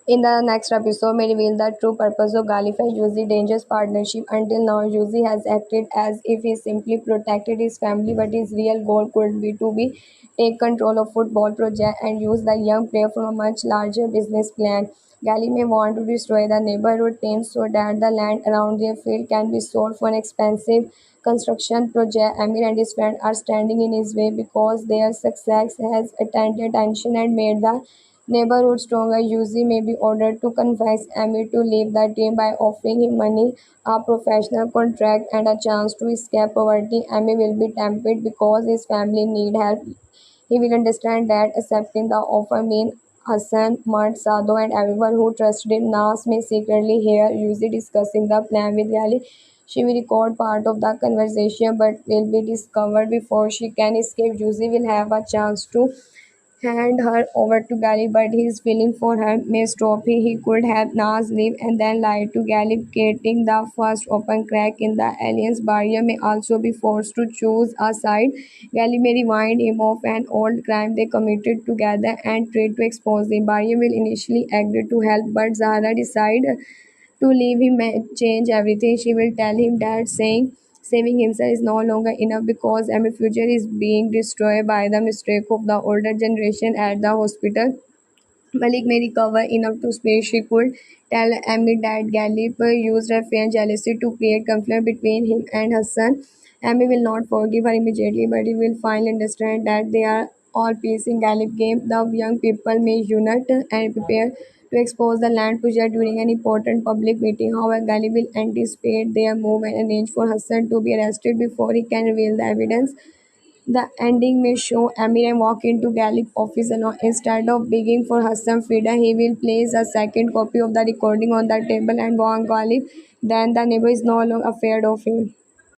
In the next episode, may reveal the true purpose of Galif and Yuzi's dangerous partnership. Until now, Yuzi has acted as if he simply protected his family, but his real goal could be take control of football project and use the young player for a much larger business plan. Gali may want to destroy the neighborhood team so that the land around their field can be sold for an expensive construction project. Amir and his friend are standing in his way because their success has attracted attention and made the neighborhood stronger. Yuzi may be ordered to convince Amir to leave the team by offering him money, a professional contract, and a chance to escape poverty. Amir will be tempted because his family need help. He will understand that accepting the offer means Hassan, Mart, Sado, and everyone who trusted him. Nas may secretly hear Yuzi discussing the plan with Gali. She will record part of the conversation but will be discovered before she can escape. Yuzi will have a chance to hand her over to Gally, but his feeling for her may stop him. He could have Nas leave and then lie to Gally, creating the first open crack in the alliance. Barrier may also be forced to choose a side. Gally may remind him of an old crime they committed together and try to expose him. Barrier will initially agree to help, but Zahra decide to leave him may change everything. She will tell him that saying saving himself is no longer enough because Ami's future is being destroyed by the mistake of the older generation at the hospital. Malik may recover enough to speak. She could tell Amy that Galip used her fear and jealousy to create conflict between him and her son. Amy will not forgive her immediately, but he will finally understand that they are all pieces in Galip game. The young people may unite and prepare to expose the land project during an important public meeting. However, Galip will anticipate their move and arrange for Hassan to be arrested before he can reveal the evidence. The ending may show Eminem walk into Gallup office alone. Instead of begging for Hassan freedom, he will place a second copy of the recording on the table and warn Gallup. Then the neighbor is no longer afraid of him.